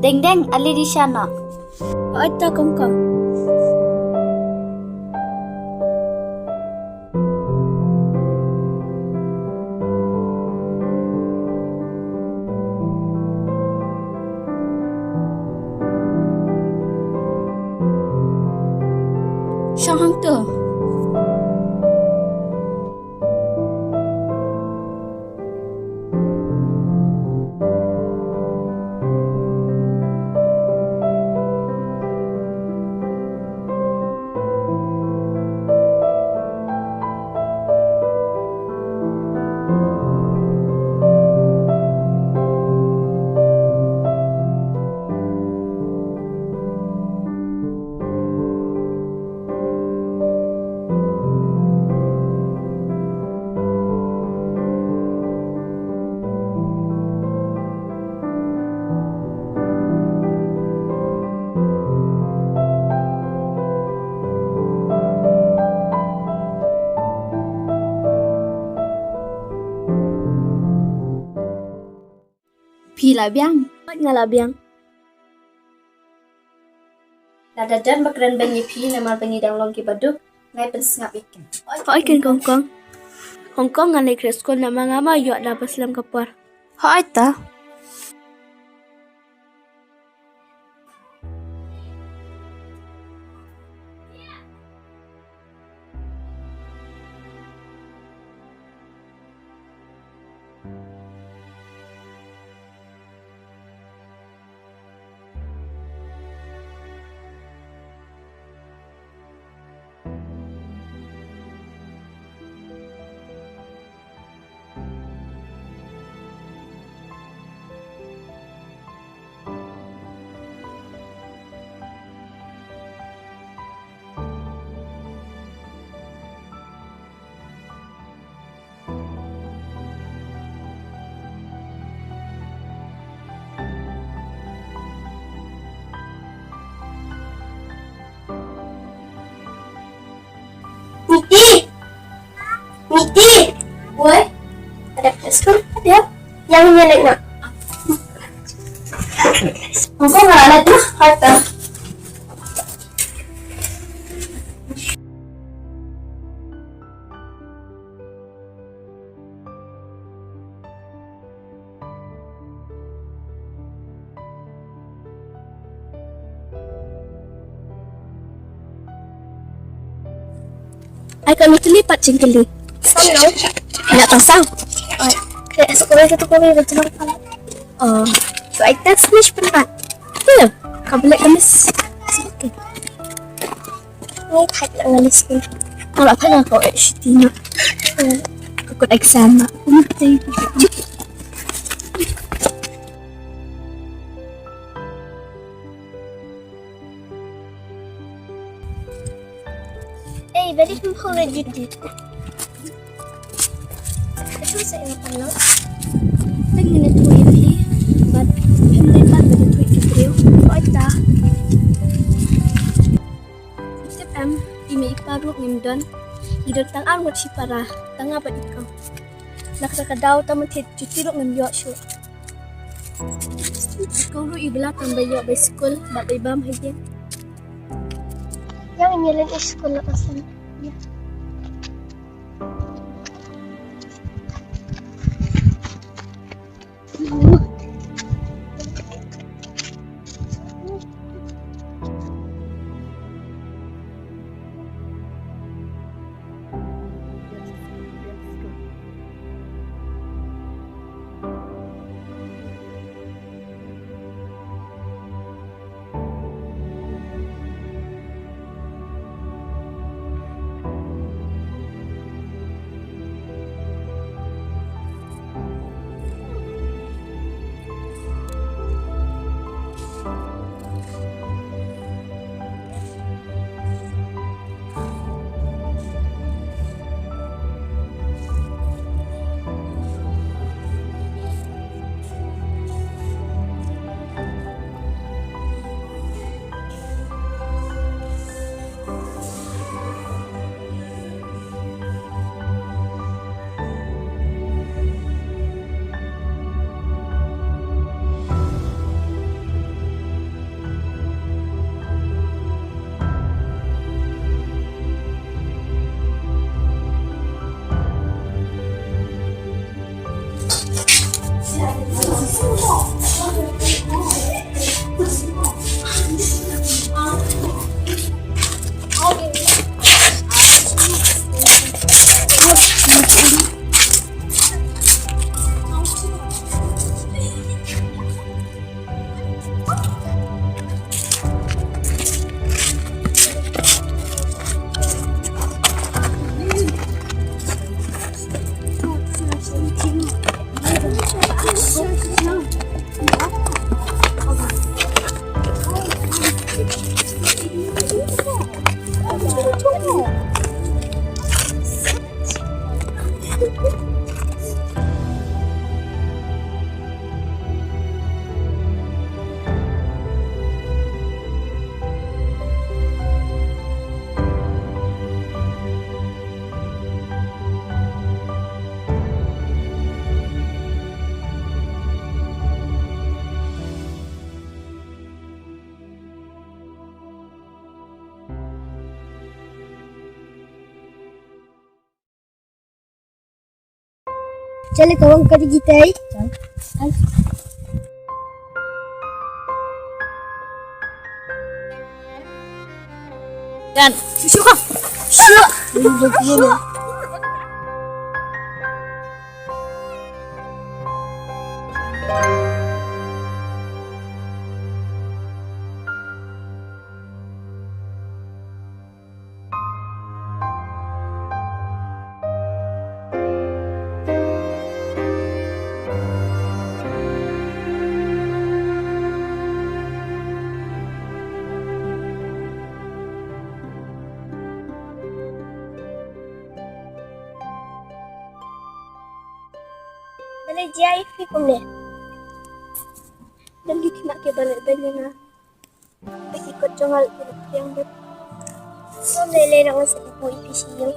Deng deng, ali di sana. Oi ta kong kong. Sang hang tu. Pi la biang. Ngala biang. Lada dan bakaran banyi pi nama banyi dang long ki baduk. Ngai pen sengap ikan. Oi ken kong kong. Hong Kong ngan lekre skol nama ngama yo da paslam kapar. Hai ta. Niti! Niti! Boy, ada skol ada yang nyelek nak. Hong Kong ngala tu harta. Ai kami terlipat cingkeli. Sama. Nak pasang. Ai, kayak sekolah itu kami betul betul. Oh, so I test finish penat. Ya, kau boleh kamis. Okey. Ni tak nak ngalis pun. Kalau apa nak kau HT nak. Ikut exam nak. Mesti. Very simple duty. Itu saya nak tahu. Dengan itu ini, but pemerintah begitu itu faida. Setiap email baru nimdan, hidup tang angut si para tang apa ikam. Nak sakadau tamu cuti rok nimjok show. Kau lu ibla tambah yo by school, but ibam haji. Yang nyelen school nak asal. Ya. Chale kawang kari kita ay. Dan, susu ka! Shoo! Balik dia ifi kumne. Dan kena ke balik na. Ikut jangal yang ber. So lele na sa ipo ifi siyo.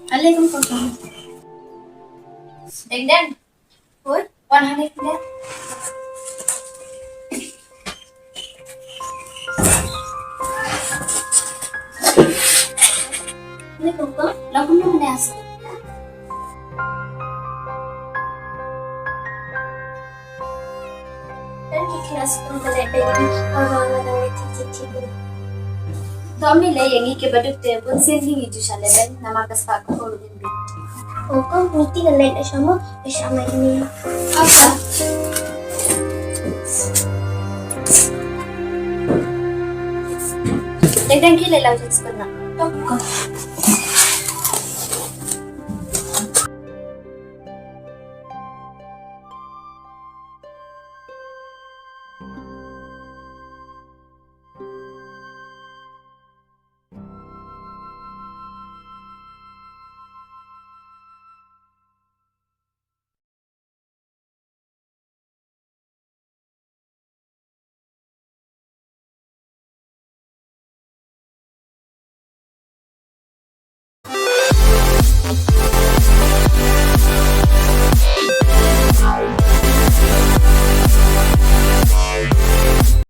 Alaikum salam. Dan. What? 100 dan. Ini kok lagu mana asal? Dan kelas pun terlebih orang-orang yang cici-cici. Kami le yang ke baduk te pun sendiri itu shaleben nama kasar ko din bi. Oh, kau meeting lain sama ini. Apa? Dan kile lau jenis pernah. Top ko.